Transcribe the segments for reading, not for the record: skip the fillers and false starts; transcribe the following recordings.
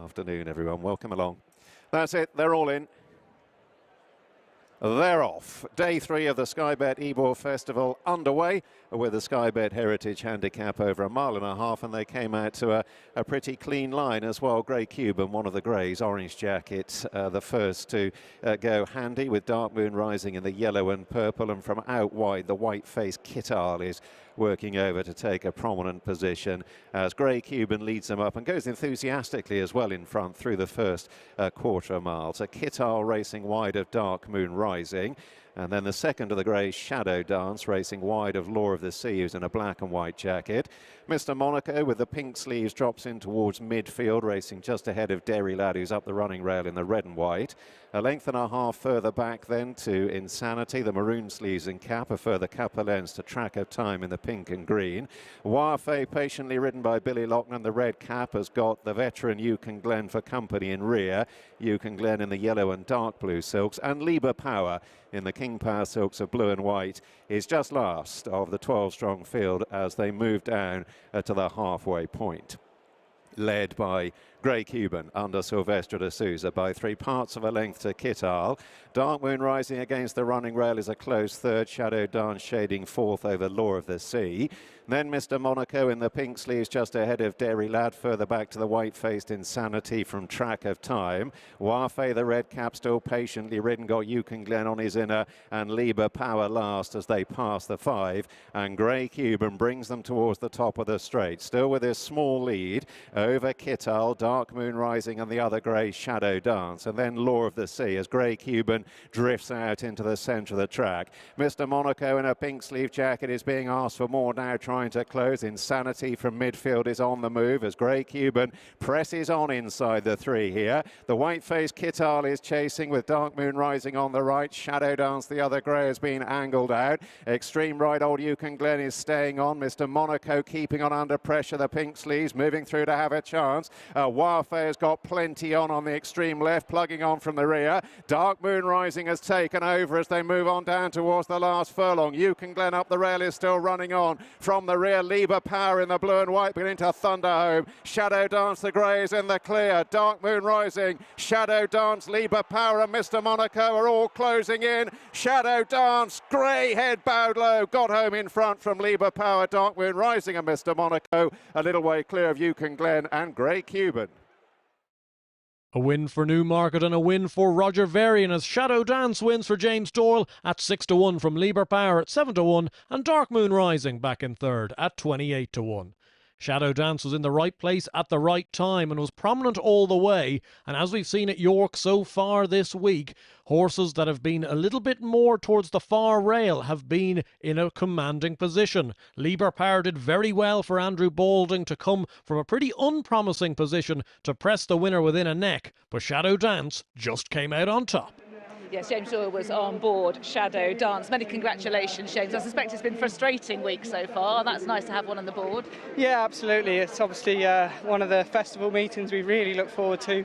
Afternoon, everyone. Welcome along. That's it. They're all in. They're off. Day 3 of the Sky Bet Ybor Festival underway with the Sky Bet Heritage Handicap over 1.5 miles, and they came out to a pretty clean line as well. Grey Cuban, one of the greys, orange jacket, the first to go handy with Dark Moon Rising in the yellow and purple, and from out wide the white-faced Kital is working over to take a prominent position as Grey Cuban leads them up and goes enthusiastically as well in front through the first quarter mile. So Kital racing wide of Dark Moon Rising. And then the second of the grey, Shadow Dance, racing wide of Law of the Sea, who's in a black and white jacket. Mr. Monaco with the pink sleeves drops in towards midfield, racing just ahead of Derry Lad, who's up the running rail in the red and white. A length and a half further back then to Insanity, the maroon sleeves and cap, a further couple of lengths to Track of Time in the pink and green. Warfay, patiently ridden by Billy Loughnane, the red cap, has got the veteran Yukon Glen for company in rear. Yukon Glen in the yellow and dark blue silks, and Liber Power in the King Power silks of blue and white is just last of the 12-strong field as they move down to the halfway point. Led by Grey Cuban under Silvestre de Souza by 3 parts of a length to Kital. Dark Moon Rising against the running rail is a close third. Shadow Dance shading fourth over Law of the Sea. Then Mr. Monaco in the pink sleeves just ahead of Derry Lad, further back to the white-faced Insanity from Track of Time. Warfay, the red cap, still patiently ridden, got Yukon Glen on his inner, and Liber Power last as they pass the 5. And Grey Cuban brings them towards the top of the straight, still with his small lead over Kital, Dark Moon Rising and the other grey, Shadow Dance, and then Law of the Sea as Grey Cuban drifts out into the centre of the track. Mr. Monaco in a pink sleeve jacket is being asked for more now, trying to close. Insanity from midfield is on the move as Grey Cuban presses on inside the 3 here. The white-faced Kital is chasing with Dark Moon Rising on the right. Shadow Dance, the other grey, has been angled out. Extreme right, old Yukon Glen is staying on. Mr. Monaco keeping on under pressure. The pink sleeves moving through to have a chance. Warfay has got plenty on the extreme left, plugging on from the rear. Dark Moon Rising has taken over as they move on down towards the last furlong. Yukon Glen up the rail is still running on. From the rear, Liber Power in the blue and white beginning to thunder home. Shadow Dance, the grey, is in the clear. Dark Moon Rising, Shadow Dance, Liber Power and Mr. Monaco are all closing in. Shadow Dance, grey head bowed low, got home in front from Liber Power. Dark Moon Rising and Mr. Monaco a little way clear of Yukon Glen and Grey Cuban. A win for Newmarket and a win for Rvarian as Shadow Dance wins for James Doyle at 6-1 from Liber Power at 7-1, and Dark Moon Rising back in third at 28-1. Shadow Dance was in the right place at the right time and was prominent all the way, and as we've seen at York so far this week, horses that have been a little bit more towards the far rail have been in a commanding position. Liber Power did very well for Andrew Balding to come from a pretty unpromising position to press the winner within a neck, but Shadow Dance just came out on top. Yes, James Doyle was on board Shadow Dance. Many congratulations, James. I suspect it's been a frustrating week so far. That's nice to have one on the board. Yeah, absolutely. It's obviously one of the festival meetings we really look forward to.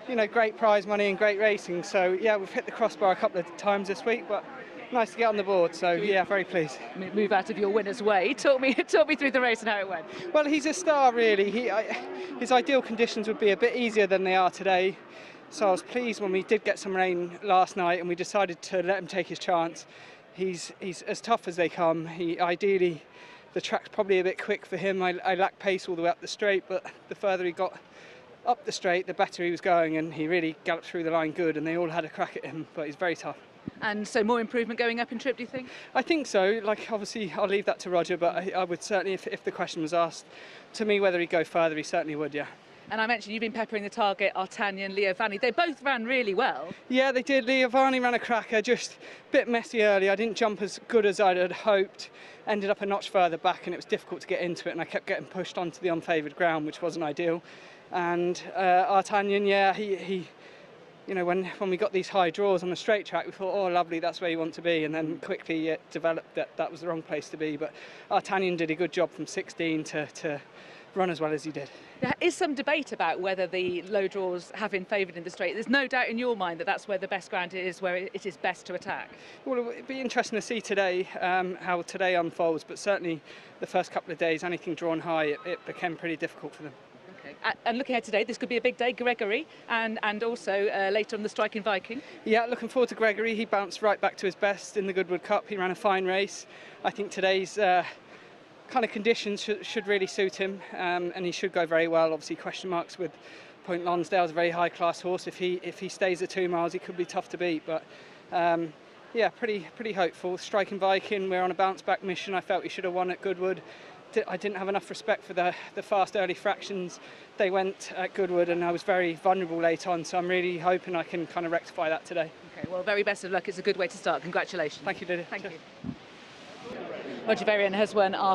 You know, great prize money and great racing. So, yeah, we've hit the crossbar a couple of times this week, but nice to get on the board. So, yeah, very pleased. Move out of your winner's way. Talk me through the race and how it went. Well, he's a star, really. His ideal conditions would be a bit easier than they are today. So I was pleased when we did get some rain last night and we decided to let him take his chance. He's as tough as they come. Ideally, the track's probably a bit quick for him. I lack pace all the way up the straight, but the further he got up the straight, the better he was going, and he really galloped through the line good, and they all had a crack at him, but he's very tough. And so more improvement going up in trip, do you think? I think so. Like, obviously, I'll leave that to Roger, but I would certainly, if the question was asked to me whether he'd go further, he certainly would, yeah. And I mentioned you've been peppering the target, Artagnan, Leo Vanni. They both ran really well. Yeah, they did. Leo Vanni ran a cracker, just a bit messy early. I didn't jump as good as I'd hoped. Ended up a notch further back and it was difficult to get into it, and I kept getting pushed onto the unfavoured ground, which wasn't ideal. And Artagnan, yeah, he you know, when we got these high draws on the straight track, we thought, oh, lovely, that's where you want to be. And then quickly it developed that was the wrong place to be. But Artagnan did a good job from 16 to run as well as he did. There is some debate about whether the low draws have been favoured in the straight. There's no doubt in your mind that that's where the best ground is, where it is best to attack. Well, it'll be interesting to see today how today unfolds, but certainly the first couple of days, anything drawn high, it became pretty difficult for them. Okay. And looking ahead today, this could be a big day. Gregory and also later on the Striking Viking. Yeah, looking forward to Gregory. He bounced right back to his best in the Goodwood Cup. He ran a fine race. I think today's kind of conditions should really suit him, and he should go very well. Obviously, question marks with Point Lonsdale's a very high-class horse. If he stays at 2 miles, he could be tough to beat. But yeah, pretty hopeful. Striking Viking, we're on a bounce-back mission. I felt he should have won at Goodwood. I didn't have enough respect for the fast early fractions they went at Goodwood, and I was very vulnerable late on. So I'm really hoping I can kind of rectify that today. Okay, well, very best of luck. It's a good way to start. Congratulations. Thank you, Didi. Thank you. Rvarian has won our